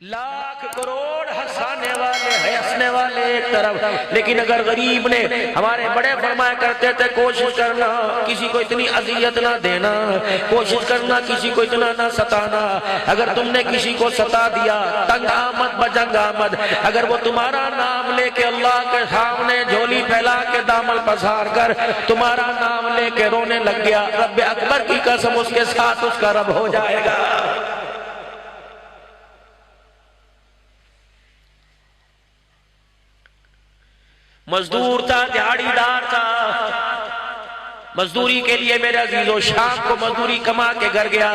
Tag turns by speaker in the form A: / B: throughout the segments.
A: لاکھ کروڑ ہنسانے والے ہنسنے والے ایک طرف، لیکن اگر غریب نے، ہمارے بڑے فرمایا کرتے تھے کوشش کرنا کسی کو اتنی اذیت نہ دینا، کوشش کرنا کسی کو اتنا نہ ستانا۔ اگر تم نے کسی کو ستا دیا، تنگ آمد بجنگ آمد، اگر وہ تمہارا نام لے کے اللہ کے سامنے جھولی پھیلا کے دامن پسار کر تمہارا نام لے کے رونے لگ گیا، رب اکبر کی قسم اس کے ساتھ اس کا رب ہو جائے گا۔ مزدور تھا، دیہڑی دار تھا، مزدوری کے لیے میرے عزیزو شام کو مزدوری کما کے گھر گیا،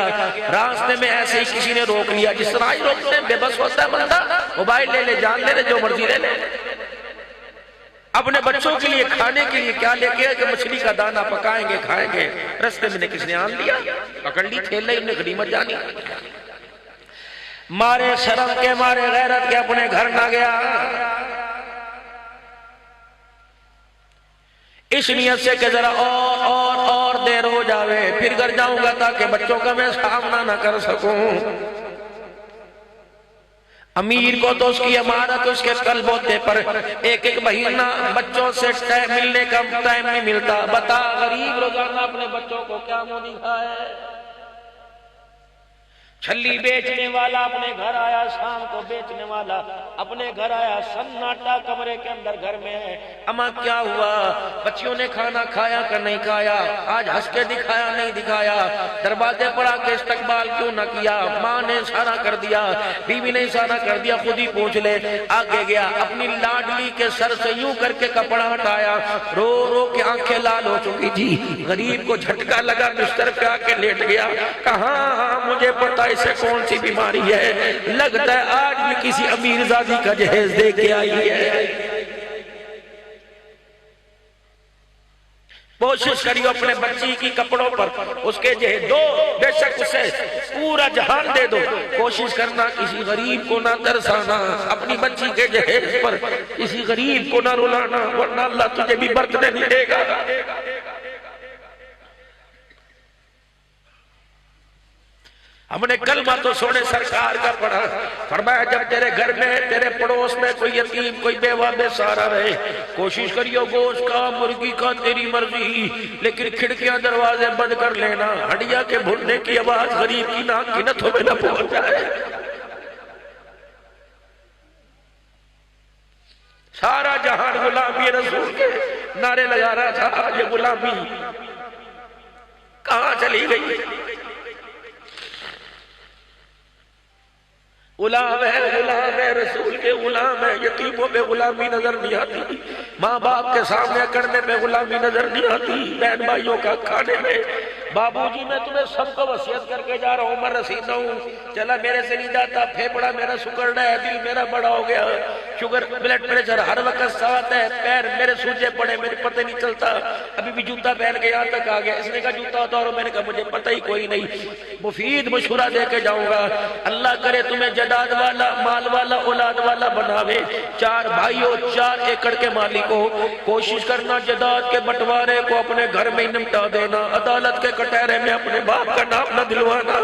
A: راستے میں ایسے ہی کسی نے روک لیا، جس طرح ہی روکتے ہیں، بے بس ہوتا ہے بندہ، موبائل لے لے، جان لے لے، جو مرضی لے لے۔ اپنے بچوں کے لیے کھانے کے لیے کیا لے کے کہ مچھلی کا دانہ پکائیں گے کھائیں گے، راستے میں نے کس نے آن لیا، پکڑ لی، کھیل لی، انہیں غنیمت جانی، مارے شرم کے مارے غیرت کے اپنے گھر نہ گیا، اس نیت سے کہ ذرا اور دیر ہو جاوے، پھر گھر جاؤں گا تاکہ بچوں کا میں سامنا نہ کر سکوں۔ امیر کو تو اس کی امانت اس کے قلب ہوتے، پر ایک ایک مہینہ بچوں سے ملنے کا ٹائم نہیں ملتا۔ بتا غریب روزانہ اپنے بچوں کو کیا منہ دکھائے؟ چھلی بیچنے والا اپنے گھر آیا، شام کو بیچنے والا اپنے گھر آیا، سناٹا کمرے کے اندر گھر میں ہے۔ اماں کیا ہوا؟ بچیوں نے کھانا کھایا کہ نہیں کھایا؟ آج ہنس کے دکھایا نہیں دکھایا؟ دروازے پر آ کے استقبال کیوں نہ کیا؟ ماں نے اشارہ کر دیا، بیوی نے اشارہ کر دیا، خود ہی پوچھ لے۔ آگے گیا، اپنی لاڈلی کے سر سے یوں کر کے کپڑا ہٹایا، رو رو کے آنکھیں لال ہو چکی تھی۔ غریب کو جھٹکا لگا، بستر پہ آ کے لیٹ گیا، کہاں مجھے پتا اسے کون سی بیماری ہے، لگتا ہے آج بھی کسی امیر زادی کا جہیز دے کے آئی ہے۔ کوشش کریو اپنے بچی کی کپڑوں پر اس کے جہیز دو، بے شک اسے پورا جہان دے دو، کوشش کرنا کسی غریب کو نہ ترسانا، اپنی بچی کے جہیز پر کسی غریب کو نہ رلانا، ورنہ اللہ تجھے بھی برتنے نہیں دے گا۔ ہم نے کلمہ تو سونے سرکار کا پڑھا، فرمایا جب تیرے گھر میں تیرے پڑوس میں کوئی یتیم کوئی بیوہ بے سہارا رہے، کوشش کریو گوشت کا مرغی کا تیری مرضی، لیکن کھڑکیاں دروازے بند کر لینا، ہڈیا کے بھرنے کی آواز غریب کی ناک کی نتھوں میں نہ پہنچ جائے۔ سارا جہان غلامی رسول کے نعرے لگا رہا تھا، یہ غلامی کہاں چلی گئی؟ غلام ہے رسول کے غلام ہے، یتیموں پہ غلامی نظر نہیں آتی، ماں باپ کے سامنے کرنے پہ غلامی نظر نہیں آتی، بہن بھائیوں کا کھانے میں۔ بابو جی میں تمہیں سب کو وصیت کر کے جا رہا ہوں، عمر رسیدہ ہوں، چلا میرے سے نہیں جاتا، پھیپڑا میرا سکڑ رہا ہے، دل میرا بڑا ہو گیا، شوگر بلڈ پریشر ہر وقت ساتھ ہے، پیر میرے سوجے پڑے، میرے پتہ نہیں چلتا، ابھی بھی جوتا پہن کے یہاں تک آ گیا، اس نے کہا جوتا اتارو، اور میں نے کہا مجھے پتہ ہی کوئی نہیں، مفید مشورہ دے کے جاؤں گا، اللہ کرے تمہیں جداد والا مال والا اولاد والا بناوے، 4 بھائیوں 4 ایکڑ کے مالک ہو، کوشش کرنا جداد کے بٹوارے کو اپنے گھر میں نمٹا دینا، عدالت کے کٹہرے میں اپنے باپ کا نام نہ دلوانا۔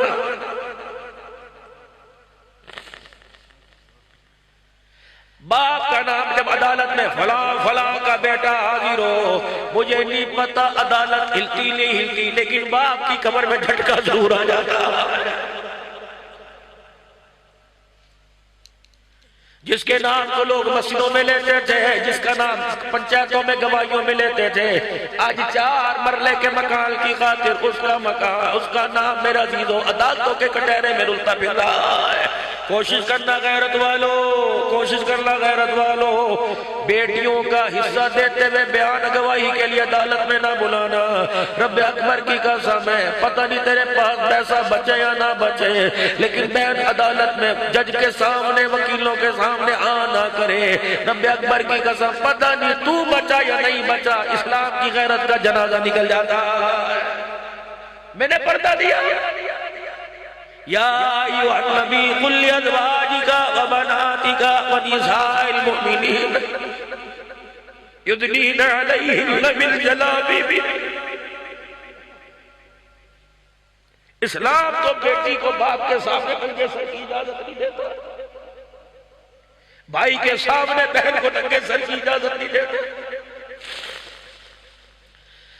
A: باپ کا نام جب عدالت میں فلاں فلاں کا بیٹا حاضر ہو، مجھے نہیں پتا عدالت ہلتی نہیں ہلتی، لیکن باپ کی کمر میں جھٹکا ضرور آ جاتا۔ جس کے نام کو لوگ مسجدوں میں لیتے تھے، جس کا نام پنچایتوں میں گواہیوں میں لیتے تھے، آج 4 مرلے کے مکان کی خاطر اس کا نام میرا عزیزو عدالتوں کے کٹہرے میں رلتا پھر رہا ہے۔ کوشش کرنا غیرت والو، کوشش کرنا غیرت والو، بیٹیوں کا حصہ دیتے ہوئے بیان گواہی کے لیے عدالت میں نہ بلانا، رب اکبر کی قسم ہے، پتہ نہیں تیرے پاس پیسہ بچے یا نہ بچے، لیکن بہن عدالت میں جج کے سامنے وکیلوں کے سامنے آنا کرے، رب اکبر کی قسم پتہ نہیں تو بچا یا نہیں بچا، اسلام کی غیرت کا جنازہ نکل جاتا۔ میں نے پردہ دیا، یا ایھا النبی قل لازواجک وبناتک ونساء المؤمنین یدنین علیہن من جلابیبہن۔ اسلام تو بیٹی کو باپ کے سامنے پنجے سے کی اجازت نہیں دیتا، بھائی کے سامنے بہن کو ننگے سر کی اجازت نہیں دیتے.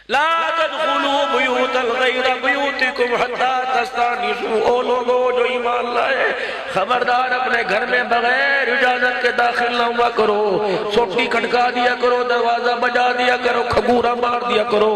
A: لا تدخلوا بیوت غیر بیوتکم حتی تستانسوا. او لوگو جو ایمان لائے خبردار اپنے گھر میں بغیر اجازت کے داخل نہ ہوا کرو. سوٹی کھٹکا دیا کرو, دروازہ بجا دیا کرو, کھگورا مار دیا کرو.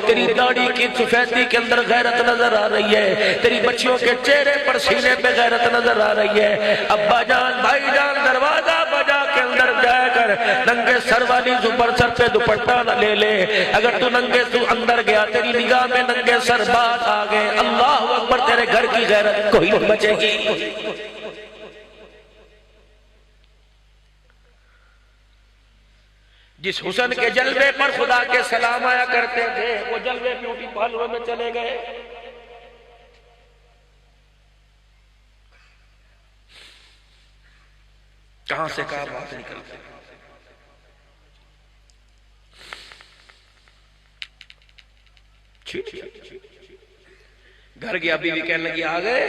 A: تیری داڑھی کی سفیدی کے اندر غیرت نظر آ رہی ہے, تیری بچیوں کے چہرے پر سینے پہ غیرت نظر آ رہی ہے. ابا جان بھائی جان دروازہ بجا کے اندر جا کر ننگے سر والی زبر سر پہ دوپٹہ نہ لے لے. اگر تو ننگے اندر گیا تیری نگاہ میں ننگے سر بات آ گئے, اللہ اکبر, تیرے گھر کی غیرت کوئی نہیں بچے گی. جس حسن کے جلوے پر خدا کے سلام آیا کرتے تھے وہ جلوے بیوٹی پارلر میں چلے گئے. کہاں سے کہاں بات نکلتے. گھر گیا بیوی کہنے لگی آ گئے.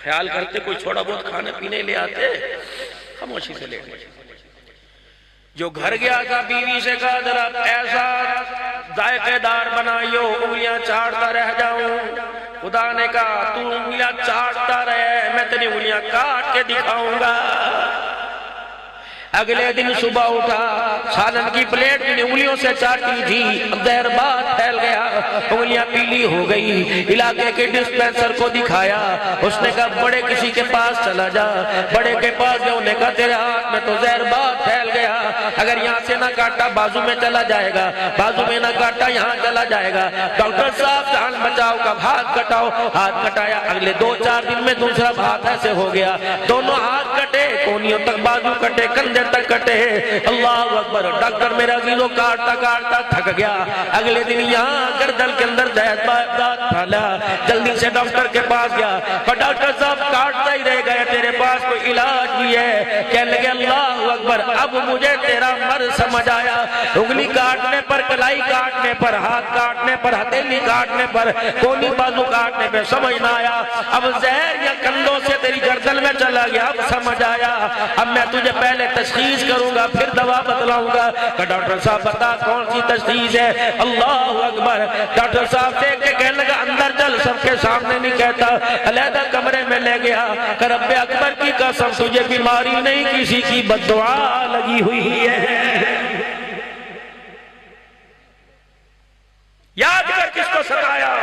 A: خیال کرتے کوئی چھوڑا بہت کھانے پینے لے آتے, خاموشی سے لے گئے. جو گھر گیا تھا بیوی سے کہا ذرا ایسا ذائقے دار بنائیو انگلیاں چاٹتا رہ جاؤں. خدا نے کہا تو انگلیاں چاٹتا رہے, میں تیری انگلیاں کاٹ کے دکھاؤں گا. اگلے دن صبح اٹھا, سالن کی پلیٹ جن انگلیوں سے چاٹی تھی اب زہر بات پھیل گیا, انگلیاں پیلی ہو گئی. علاقے کے ڈسپینسر کو دکھایا, اس نے کہا بڑے کسی کے پاس چلا جا. بڑے کے پاس گیا, انہیں کہا تیرے ہاتھ میں تو زہر بات پھیل گیا, اگر یہاں سے نہ کاٹا بازو میں چلا جائے گا, بازو میں نہ کاٹا یہاں چلا جائے گا. ڈاکٹر صاحب جان بچاؤ کا ہاتھ کٹاؤ. ہاتھ کٹایا, اگلے 2-4 دن میں دوسرا ہاتھ ایسے ہو گیا. دونوں ہاتھ کٹے, کونیوں تک بازو کٹے, کندھے تک کٹے. اللہ اکبر. ڈاکٹر میرا عزیزو کاٹتا کاٹتا تھک گیا. اگلے دن یہاں گردن کے اندر دات پھالا, جلدی سے ڈاکٹر کے پاس گیا. پر ڈاکٹر صاحب کاٹتا ہی رہ گئے, تیرے پاس کوئی علاج بھی ہے؟ کہنے لگے اللہ اکبر, اب مجھے تیرا مرض سمجھ آیا. انگلی کاٹنے پر, کلائی کاٹنے پر, ہاتھ کاٹنے پر, ہتھیلی کاٹنے پر, کونی بازو کاٹنے پہ سمجھ نہ آیا. اب زہر یا کندھوں سے تیری گردن میں چلا گیا, اب سمجھ آیا. اب میں تجھے پہلے تشخیص کروں گا پھر دوا بتلاؤں گا. کہ ڈاکٹر صاحب بتا کون سی تشخیص ہے؟ اللہ اکبر. ڈاکٹر صاحب دیکھ کے کہنے لگا اندر چل, سب کے سامنے نہیں کہتا. علیحدہ کمرے میں لے گیا. کہ رب اکبر کی قسم تجھے بیماری نہیں کسی کی بددعا لگی ہوئی ہے. یاد کر کس کو ستایا,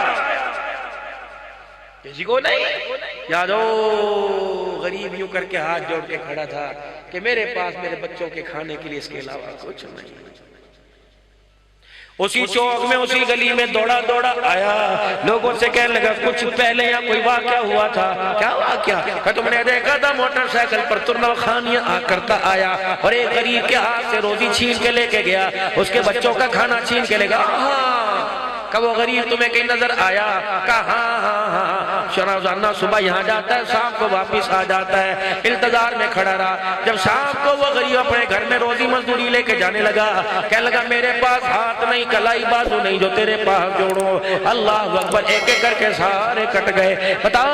A: کسی کو نہیں. یاد ہو غریب یوں کر کے ہاتھ جوڑ کے کھڑا تھا کہ میرے پاس میرے بچوں کے کھانے کے لیے اس کے علاوہ کچھ نہیں. اسی چوک میں اسی گلی میں دوڑا دوڑا آیا, لوگوں سے کہنے لگا کچھ پہلے یہاں کوئی واقعہ ہوا تھا. کیا واقعہ؟ کہ تم نے دیکھا تھا موٹر سائیکل پر ترنو خانیاں کرتا آیا اور ایک غریب کے ہاتھ سے روزی چھین کے لے کے گیا, اس کے بچوں کا کھانا چھین کے لے گا. کہ وہ غریب تمہیں کہیں نظر آیا؟ کہا ہاں ہاں ہاں. روزانہ صبح یہاں جاتا ہے, شام کو واپس آ جاتا ہے. انتظار میں کھڑا رہا. جب شام کو وہ غریب اپنے گھر میں روزی مزدوری لے کے جانے لگا, کہنے لگا میرے پاس ہاتھ نہیں, کلائی بازو نہیں جو تیرے پاس جوڑو. اللہ اکبر. ایک ایک کر کے سارے کٹ گئے. بتا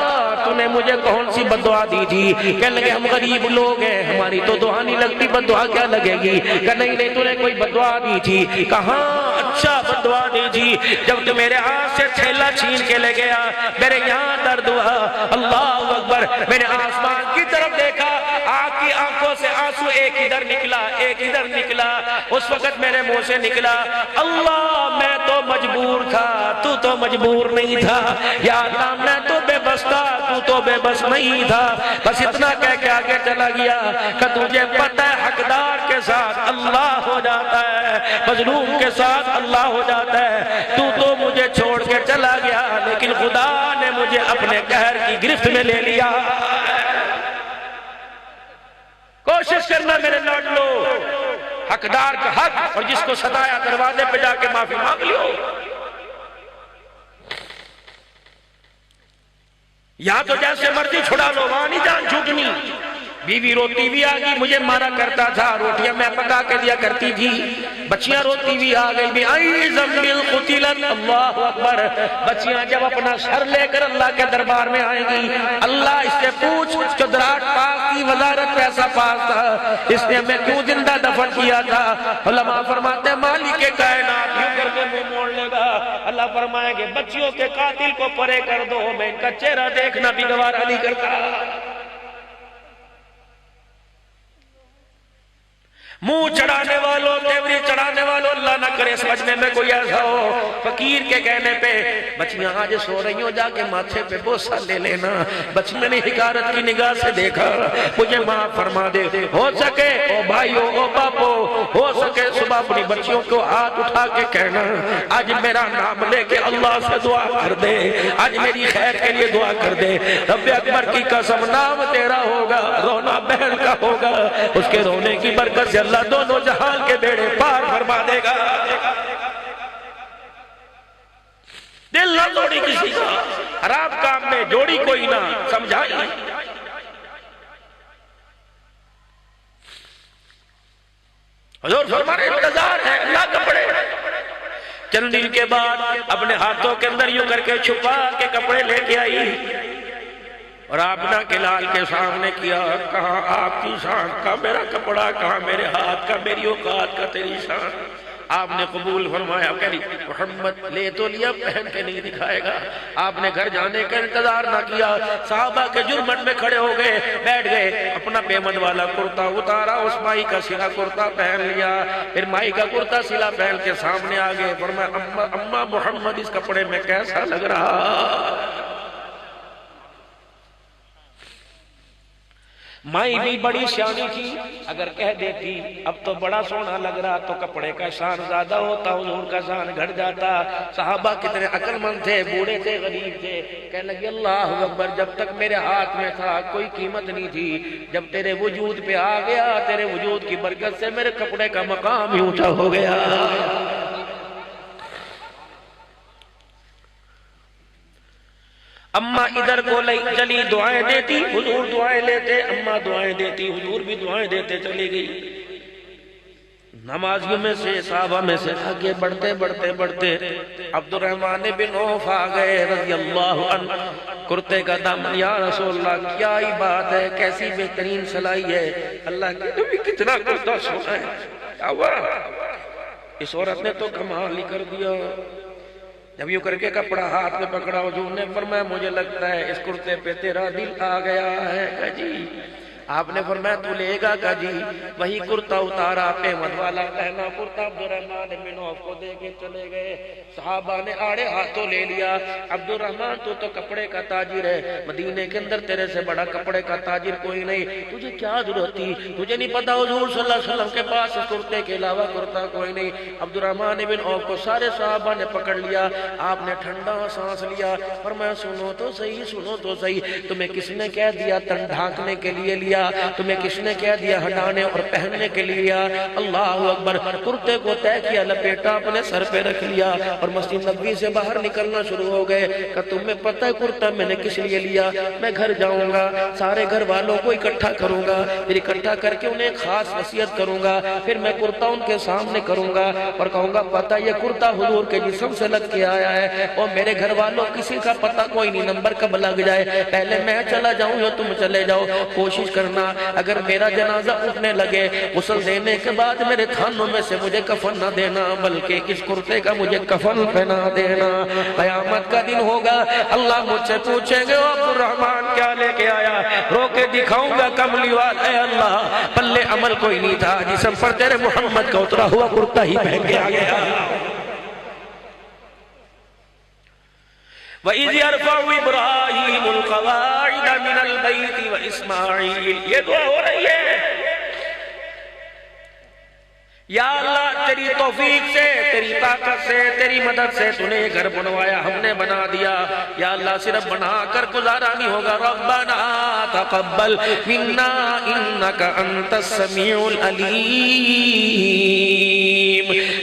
A: تو نے مجھے کون سی بددعا دی تھی؟ کہنے لگے ہم غریب لوگ ہیں, ہماری تو دعا نہیں لگتی, بددعا کیا لگے گی؟ کہ نہیں نہیں, تو نے کوئی بددعا دی تھی. کہاں اچھا بددعا دی تھی. جب تو میرے ہاتھ سے تھیلا چھین کے لے گیا, میرے یہاں درد ہوا. اللہ اکبر. میں نے آسمان کی طرف دیکھا, آنکھ کی آنکھوں سے آنسو ایک ادھر نکلا ایک ادھر نکلا. اس وقت میرے منہ سے نکلا اللہ میں تو مجبور تھا, تو مجبور نہیں تھا. یا اللہ میں تو بے بس تھا, تو بے بس نہیں تھا. بس اتنا کہہ کے آگے چلا گیا کہ تجھے پتہ ہے حقدار کے ساتھ اللہ ہو جاتا ہے, مظلوم کے ساتھ اللہ ہو جاتا ہے. تو مجھے چھوڑ کے چلا گیا, لیکن خدا نے مجھے اپنے قہر کی گرفت میں لے لیا. کوشش کرنا میرے لاڈلو, حقدار کا حق, اور جس کو ستایا دروازے پہ جا کے معافی مانگ لیو. یہاں تو جیسے مرضی چھڑا لو, وہاں نہیں جان چھوٹنی. بیوی روتی بھی آ گئی مجھے مارا کرتا تھا، روٹیاں میں پکا کے دیا کرتی تھی، بچیاں روتی بھی آ گئی بھی آئی زمبل قتلت، اللہ اکبر، بچیاں جب اپنا سر لے کر اللہ کے دربار میں آئیں گی، اللہ اس سے پوچھ چدراٹ پاک کی وزارت پیسا پاس تھا، اس نے ہمیں کیوں زندہ دفن کیا تھا؟ علماء فرماتے ہیں مالک کائنات یوں کر کے منہ موڑ لے گا، اللہ فرمائیں گے بچیوں کے قاتل کو پرے کر دو، میں ان کا چہرہ دیکھنا بھی گوارا نہیں کرتا۔ منہ چڑھانے والوں، تیوری چڑھانے والوں، اللہ نہ کرے سمجھنے میں کوئی ایسا ہو، فقیر کے کہنے پہ بچیاں آج سو رہی ہوں، جا کے ماتھے پہ بوسہ لے لینا، بچی میں نے حقارت کی نگاہ سے دیکھا، مجھے معاف فرما دے، ہو سکے او بھائیو او باپو، ہو سکے صبح اپنی بچیوں کو ہاتھ اٹھا کے کہنا آج میرا نام لے کے اللہ سے دعا کر دے، آج میری خیر کے لیے دعا کر دے، رب اکبر کی قسم نام تیرا ہوگا، رونا بہن کا ہوگا، اس کے رونے کی برکت سے اللہ دونوں جہان کے بیڑے پار فرما دے گا۔ دل نہ توڑی کسی کا، حرام کام میں جوڑی کوئی نہ سمجھائی۔ حضور فرما رہے انتظار ہے اللہ کپڑے، چند دن کے بعد اپنے ہاتھوں کے اندر یوں کر کے چھپا کے کپڑے لے کے آئی اور آمنہ کے لال کے سامنے کیا، کہاں آپ کی شان کا میرا کپڑا، کہاں میرے ہاتھ کا میری اوقات کا تیری شان؟ آپ نے قبول فرمایا، کہہ رہی محمد لے تو لیا پہن کے نہیں دکھائے گا۔ آپ نے گھر جانے کا انتظار نہ کیا، صحابہ کے جرمن میں کھڑے ہو گئے، بیٹھ گئے، اپنا پیمد والا کرتا اتارا، اس مائی کا سلا کرتا پہن لیا، پھر مائی کا کرتا سلا پہن کے سامنے آگئے، فرمایا اماں محمد اس کپڑے میں کیسا لگ رہا؟ مائی بھی بڑی شانی تھی، اگر کہہ دیتی اب تو بڑا سونا لگ رہا تو کپڑے کا شان زیادہ ہوتا، حضور کا شان گھٹ جاتا۔ صحابہ کتنے عقل مند تھے، بوڑھے تھے، غریب تھے، کہنے لگے اللہ اکبر، جب تک میرے ہاتھ میں تھا کوئی قیمت نہیں تھی، جب تیرے وجود پہ آ گیا، تیرے وجود کی برکت سے میرے کپڑے کا مقام ہی اونچا ہو گیا۔ اماں ادھر کو چلی دعائیں دیتی، حضور دعائیں لیتے، اماں دعائیں دیتی، حضور بھی دعائیں دیتے چلی گئی۔ نمازیوں میں سے صحابہ میں سے آگے بڑھتے بڑھتے بڑھتے عبد الرحمن بن عوف آ گئے رضی اللہ عنہ، کرتے کا دامن، یا رسول اللہ کیا ہی بات ہے، کیسی بہترین سلائی ہے، اللہ کے نبی کتنا کرتا سونا ہے، کیا ہوا؟ اس عورت نے تو کمال ہی کر دیا۔ جب یوں کر کے کپڑا ہاتھ میں پکڑا، حضور نے فرمایا مجھے لگتا ہے اس کرتے پہ تیرا دل آ گیا ہے، کہا جی۔ آپ نے فرمایا تو لے گا، کہا جی۔ وہی کرتا اتارا، پیمد والا پہنا کرتا، عبد الرحمن بن عوف کو دے کے چلے گئے۔ صحابہ نے آڑے ہاتھوں لے لیا، عبد الرحمن تو کپڑے کا تاجر ہے، مدینے کے اندر تیرے سے بڑا کپڑے کا تاجر کوئی نہیں، تجھے کیا ضرورت تھی؟ تجھے نہیں پتا حضور صلی اللہ علیہ وسلم کے پاس اس کرتے کے علاوہ کرتا کوئی نہیں؟ عبد الرحمن بن عوف کو سارے صحابہ نے پکڑ لیا، آپ نے ٹھنڈا سانس لیا، فرمایا سنو تو صحیح، سنو تو صحیح، تمہیں کس نے کہہ دیا تن ڈھانکنے کے لیے لیا؟ تمہیں کس نے کہہ دیا ہٹانے اور پہننے کے لیے لیا؟ اللہ اکبر، کرتے کو طے کیا، لپیٹا، اپنے سر پہ رکھ لیا اور مسجد نبوی سے باہر نکلنا شروع ہو گئے کہ تمہیں پتہ ہے کرتا میں نے کس لیے لیا؟ میں گھر جاؤں گا، سارے گھر والوں کو اکٹھا کروں گا، پھر اکٹھا کر کے انہیں خاص وصیت کروں گا، پھر میں کرتا ان کے سامنے کروں گا اور کہوں گا پتہ یہ کرتا حضور کے جسم سے لگ کے آیا ہے، اور میرے گھر والوں کسی کا پتہ کوئی نہیں، نمبر کب لگ جائے، پہلے میں چلا جاؤں یا تم چلے جاؤ، کوشش کرنا اگر میرا جنازہ اٹھنے لگے غسل دینے کے بعد میرے تھانوں میں سے مجھے کفن نہ دینا، بلکہ اس کرتے کا مجھے کفن پہنا دینا۔ قیامت کا دن ہوگا، اللہ مجھ سے پوچھیں گے عبد الرحمن کیا لے کے آیا؟ رو کے دکھاؤں گا کملی والا، اے اللہ پلے عمل کوئی نہیں تھا، جسم پر تیرے محمد کا اترا ہوا کرتا ہی پہن کے آ گیا۔ وَإِذْ يَرْفَعُ إِبْرَاهِيمُ الْقَوَاعِدَ مِنَ الْبَيْتِ وَإِسْمَاعِيلُ، یہ دعا ہو رہی ہے، یا اللہ تیری توفیق سے، تیری طاقت سے، تیری مدد سے تو نے گھر بنوایا، ہم نے بنا دیا، یا اللہ صرف بنا کر گزارا نہیں ہوگا، ربنا تقبل منا انک انت السمیع العلیم۔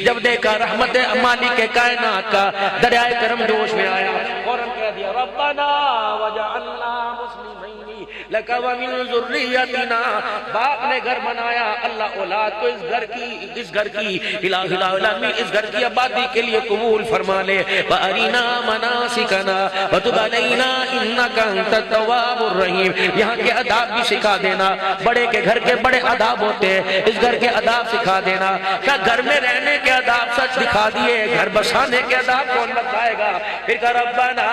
A: جب دیکھا رحمت مالک کائنات کا دریائے کرم جوش میں آیا، فوراً کہہ دیا ربنا وجعلنا مسلمین، لک ومن ذریتنا، باپ نے گھر بنایا، اللہ اولاد کو اس گھر کی الہ العالمین اس گھر کی آبادی کے لیے قبول فرما لے۔ وَأَرِنَا مَنَاسِكَنَا وَتُبْ عَلَيْنَا إِنَّكَ أَنْتَ التَّوَّابُ الرَّحِيمُ۔ یہاں کے آداب بھی سکھا دینا، بڑے کے گھر کے بڑے آداب ہوتے ہیں، اس گھر کے آداب سکھا دینا۔ کیا گھر میں رہنے کے آداب سچ دکھا دیے، گھر بسانے کے آداب کون بتائے گا؟ پھر کہ ربنا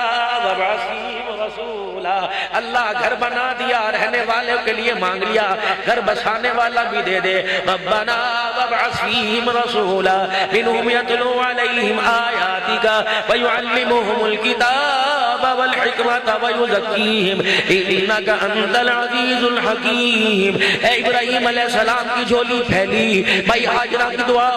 A: وابعث فیہم رسولا، اللہ گھر بنا دیا، رہنے والوں کے لیے مانگ لیا، گھر بسانے والا بھی دے دے۔ ربنا وابعث فیہم رسولا منہم یتلو علیہم آیاتک ویعلمہم الکتاب والحکمت ویزکیہم انک انت العزیز الحکیم۔ اے ابراہیم علیہ السلام کی جھولی پھیلی، بھائی ہاجرہ کی دعا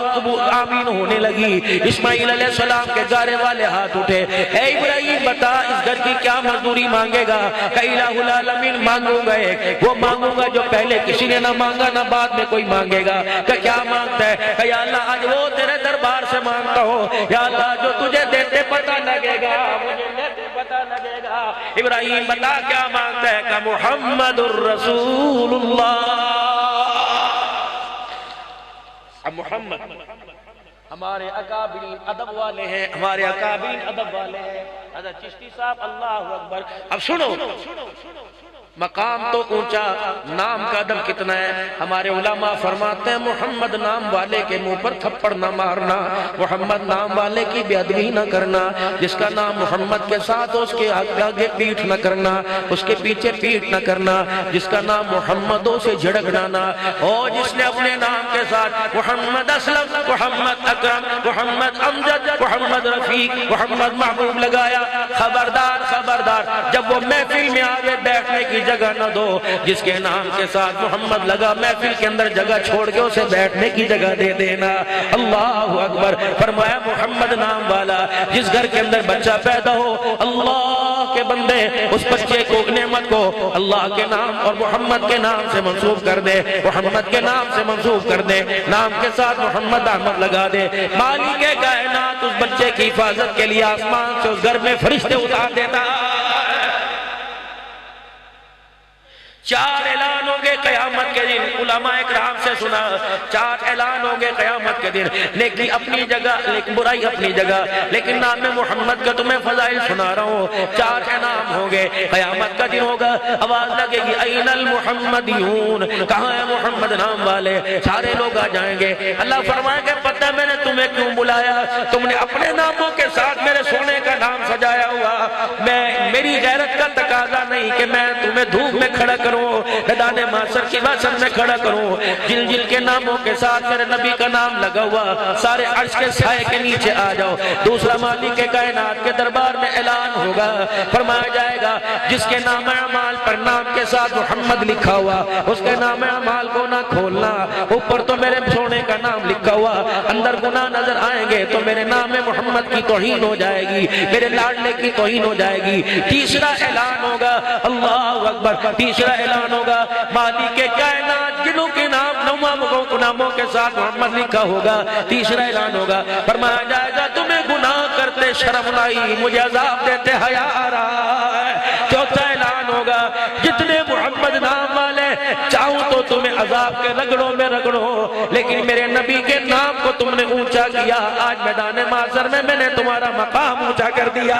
A: آمین ہونے لگی، اسماعیل علیہ السلام کے گارے والے ہاتھ اٹھے۔ اے ابراہیم بتا اس گھر کی کیا مزدوری مانگے گا؟ کہ الہ العالمین مانگوں گا ایک، وہ مانگوں گا جو پہلے کسی نے نہ مانگا نہ بعد میں کوئی مانگے گا۔ کہ کیا مانگتا ہے؟ کہ یا اللہ آج وہ تیرے دربار سے مانگتا ہو، یا اللہ جو تجھے دیتے پتہ لگے گا، مجھے دیتے پتہ لگے گا۔ ابراہیم بتا کیا مانگتا ہے؟ کہ محمد الرسول اللہ۔ اب محمد ہمارے اکابرین ادب والے ہیں، ہمارے اکابرین ادب والے ہیں۔ حضرت چشتی صاحب اللہ اکبر۔ اب سنو، مقام تو اونچا، نام کا ادب کتنا ہے۔ ہمارے علماء فرماتے ہیں محمد نام والے کے منہ پر تھپڑ نہ مارنا، محمد نام والے کی بے ادبی نہ کرنا، جس کا نام محمد کے ساتھ اس کے آگے پیٹھ نہ کرنا، اس کے پیچھے پیٹھ نہ کرنا، جس کا نام محمد ہو سے جھڑک جانا۔ اور جس نے اپنے نام کے ساتھ محمد اسلم، محمد اکرم، محمد امجد، محمد رفیق، محمد محبوب لگایا، خبردار خبردار، جب وہ محفل میں آگے بیٹھنے کی جگہ نہ دو۔ جس کے نام کے ساتھ محمد لگا محفل کے اندر جگہ چھوڑ کے اسے بیٹھنے کی جگہ دے دینا۔ اللہ اکبر۔ فرمایا محمد نام والا جس گھر کے اندر بچہ پیدا ہو، اللہ کے بندے اس بچے کو نعمت کو اللہ کے نام اور محمد کے نام سے منسوب کر دے، محمد کے نام سے منسوب کر دے، نام کے ساتھ محمد احمد لگا دے۔ مالک کائنات اس بچے کی حفاظت کے لیے آسمان سے اس گھر میں فرشتے اتار دیتا۔ چار اعلان ہوں گے قیامت کے دن، علماء اکرام سے سنا، چار اعلان ہوں گے قیامت کے دن، نیکی اپنی جگہ لیکن برائی اپنی جگہ، لیکن نام محمد کا تمہیں فضائل سنا رہا ہوں۔ چار انعام ہوں گے، قیامت کا دن ہوگا، آواز لگے گی این المحمدیون، کہاں ہے محمد نام والے؟ سارے لوگ آ جائیں گے۔ اللہ فرمائے گا پتہ میں نے تمہیں کیوں بلایا؟ تم نے اپنے ناموں کے ساتھ میرے سونے کا نام سجایا ہوا، میری غیرت کا تقاضا نہیں کہ میں تمہیں دھوپ میں کھڑا کروں، میدان معاشر کی وسط میں کھڑا کروں، جل جل کے ناموں کے ساتھ میرے نبی کا نام لگا ہوا، سارے عرش کے سائے کے نیچے آ جاؤ۔ دوسرا مالک کائنات کے دربار میں اعلان ہوگا، فرمایا جائے گا جس کے نام اعمال پر نام کے ساتھ محمد لکھا ہوا، اس کے نام اعمال کو نہ کھولنا، اوپر تو میرے سونے کا نام لکھا ہوا، اندر گناہ نظر آئیں گے تو میرے نام محمد کی توہین ہو جائے گی، میرے لاڈلے کی توہین ہو جائے گی۔ تیسرا اعلان ہوگا، اللہ اکبر، تیسرا اعلان ہوگا، مالک کائنات جنوں کے نام ناموں کے ساتھ محمد لکھا ہوگا، تیسرا اعلان ہوگا، فرمایا جائے گا تمہیں گناہ کرتے شرم نہیں، مجھے عذاب دیتے حیا آ رہا ہے۔ چوتھا اعلان ہوگا، جتنے محمد نام والے چاہوں تو تمہیں عذاب کے رگڑوں میں رگڑوں، لیکن میرے نبی کے نام کو تم نے اونچا کیا، آج میدان معاشر میں میں نے تمہارا مقام اونچا کر دیا۔